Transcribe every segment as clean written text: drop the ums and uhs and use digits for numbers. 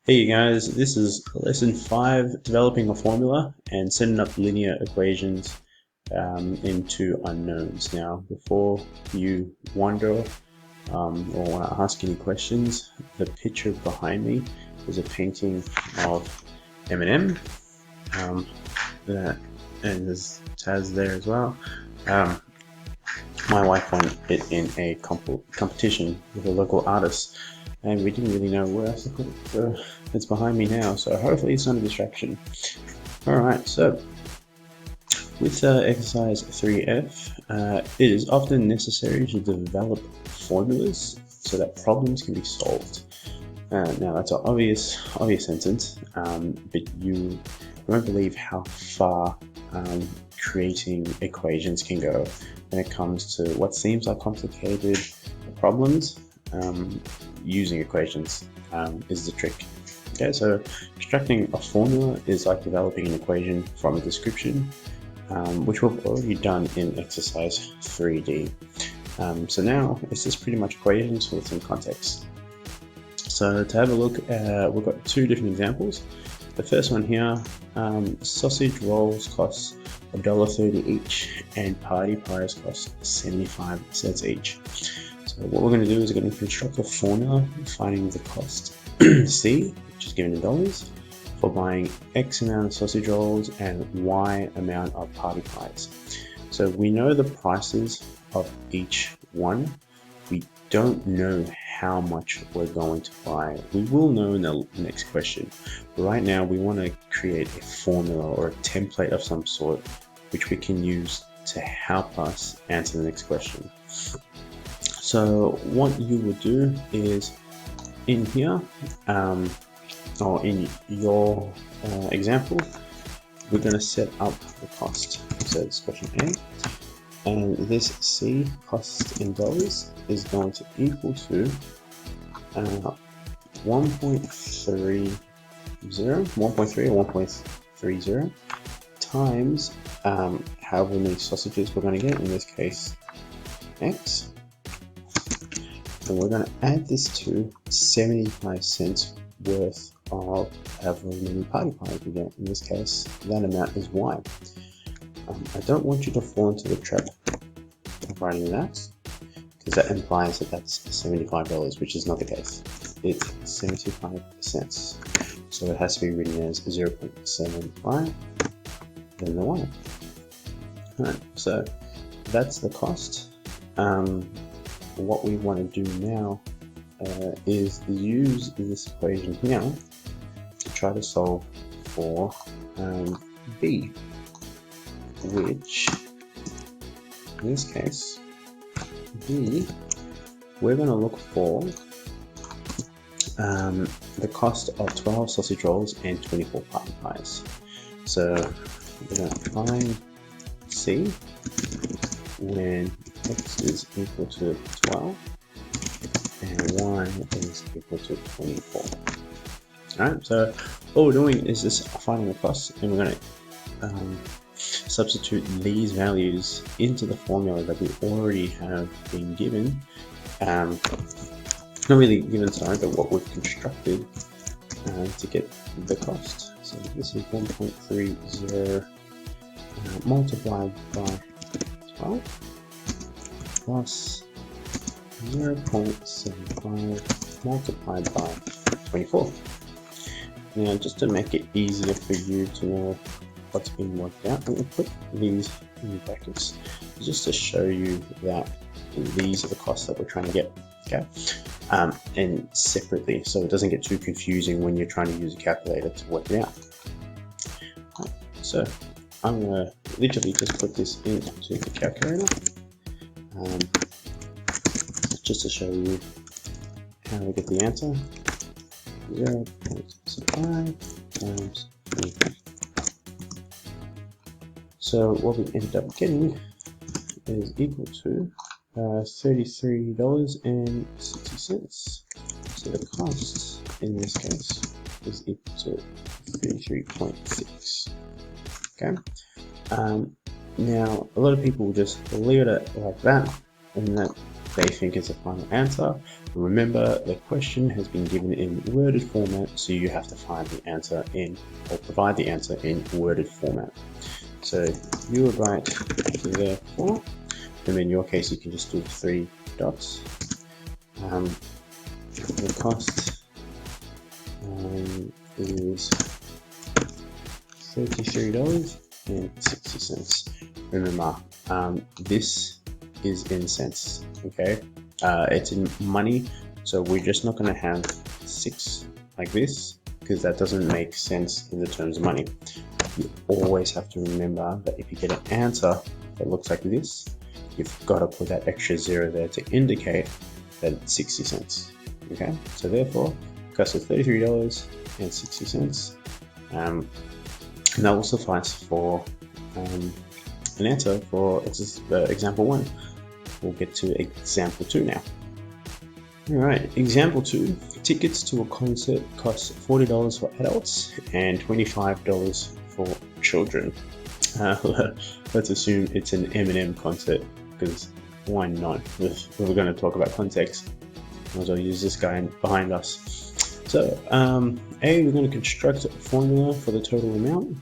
Hey guys, this is lesson 5, developing a formula and setting up linear equations into unknowns. Now, before you wonder or want to ask any questions, the picture behind me is a painting of Eminem, and there's Taz there as well. My wife won it in a competition with a local artist, and we didn't really know where else to put it, so it's behind me now, so hopefully it's not a distraction. Alright, so with exercise 3F, it is often necessary to develop formulas so that problems can be solved. Now that's an obvious sentence, but you won't believe how far creating equations can go when it comes to what seems like complicated problems. Using equations is the trick. Okay, so constructing a formula is like developing an equation from a description, which we've already done in exercise 3D. So now it's just pretty much equations with some context. So to have a look, we've got two different examples. The first one here, sausage rolls cost $1.30 each and party pies cost 75 cents each. So what we're going to do is we're going to construct a formula finding the cost C, which is given in dollars, for buying X amount of sausage rolls and Y amount of party pies. So we know the prices of each one. We don't know how much we're going to buy. We will know in the next question. But right now we want to create a formula or a template of some sort which we can use to help us answer the next question. So what you would do is in here, or in your example, we're going to set up the cost. So it's question A, and this C, cost in dollars, is going to equal to 1.3 or 1.30 times however many sausages we're going to get, in this case X. And we're going to add this to 75 cents worth of however many party pies we get. In this case, that amount is Y. I don't want you to fall into the trap of writing that, because that implies that that's $75, which is not the case. It's 75 cents. So it has to be written as 0.75, then the Y. Alright, so that's the cost. What we want to do now is use this equation here to try to solve for B, which in this case, B, we're going to look for the cost of 12 sausage rolls and 24 party pies. So we're going to find C when X is equal to 12 and Y is equal to 24. Alright, so all we're doing is just finding the cost, and we're going to substitute these values into the formula that we already have been given. Not really given, sorry, but what we've constructed to get the cost. So this is 1.30 multiplied by 12 plus 0.75 multiplied by 24. Now, just to make it easier for you to know what's being worked out, I'm going to put these in brackets just to show you that these are the costs that we're trying to get, okay? And separately, so it doesn't get too confusing when you're trying to use a calculator to work it out. So I'm going to literally just put this into the calculator, just to show you how we get the answer. 0.65 times 25. So what we ended up getting is equal to $33.60. So the cost in this case is equal to 33.6. Okay. Now a lot of people will just leave it like that, and they think is the final answer. Remember, the question has been given in worded format, so you have to find the answer in, or provide the answer in worded format. So you would write therefore, and in your case you can just do 3 dots. The cost is $33.60. Remember, this is in cents, okay? It's in money, so we're just not going to have 6 like this, because that doesn't make sense in the terms of money. You always have to remember that if you get an answer that looks like this, you've got to put that extra 0 there to indicate that it's 60 cents. Okay, so therefore, it costs $33.60, and that will suffice for an answer for example 1. We'll get to example 2 now. Alright, example 2. Tickets to a concert cost $40 for adults and $25 for children. Let's assume it's an Eminem concert, because why not? If we're going to talk about context, might as well use this guy behind us. So, A, we're going to construct a formula for the total amount,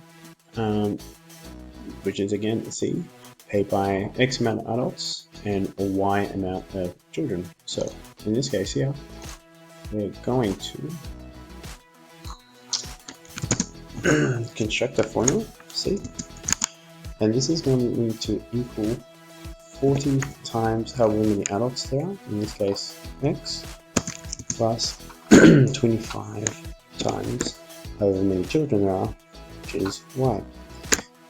which is again C, paid by X amount of adults and a Y amount of children. So, in this case here, we're going to construct a formula, C, and this is going to equal 40 times however many adults there are, in this case X, plus 25 times however many children there are, which is Y.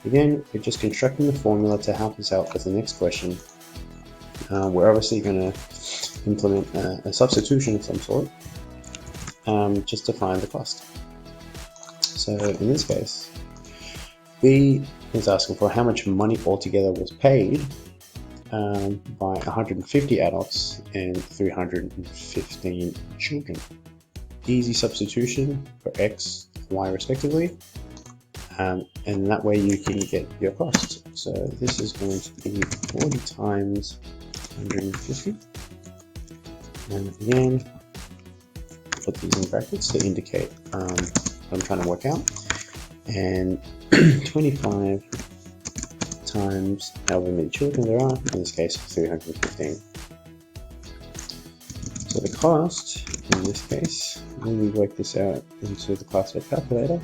Again, we're just constructing the formula to help us out with the next question. We're obviously going to implement a substitution of some sort, just to find the cost. So in this case, B is asking for how much money altogether was paid by 150 adults and 315 children. Easy substitution for X, Y respectively, and that way you can get your cost. So this is going to be 40 times 150, and again put these in brackets to indicate what I'm trying to work out, and 25 times however many children there are, in this case 315. So the cost in this case, when we work this out into the classic calculator,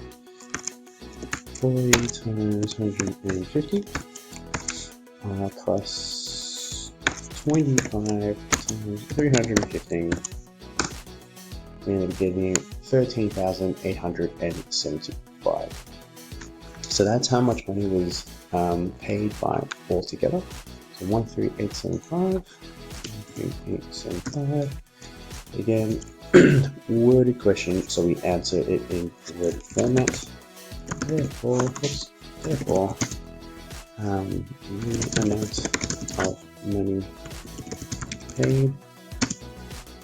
40 times 150 plus 25 times 315, we end up getting 13,875. So that's how much money was paid by altogether. So 13875. Again, worded question, so we answer it in worded format. Therefore, the amount of money paid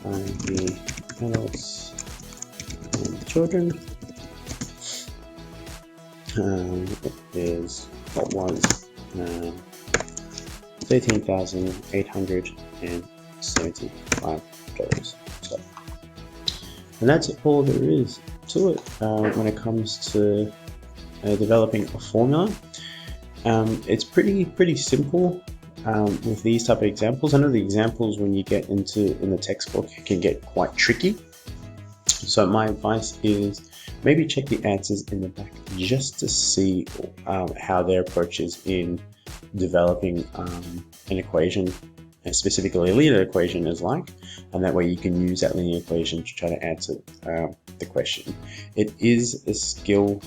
by the adults and children is what was $13,875. So, and that's all there is to it when it comes to developing a formula. It's pretty simple with these type of examples. I know the examples when you get in the textbook can get quite tricky. So my advice is maybe check the answers in the back just to see how their approach is in developing an equation, and specifically a linear equation is like, and that way you can use that linear equation to try to answer the question. It is a skill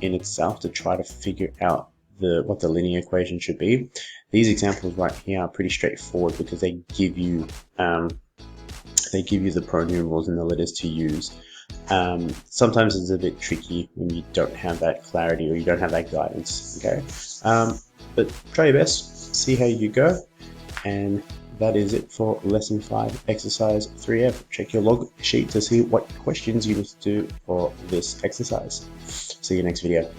in itself to try to figure out what the linear equation should be. These examples right here are pretty straightforward because they give you the pronumerals and the letters to use. Sometimes it's a bit tricky when you don't have that clarity or you don't have that guidance, okay? But try your best, see how you go, and that is it for lesson 5, exercise 3F. Check your log sheet to see what questions you need to do for this exercise. See you next video.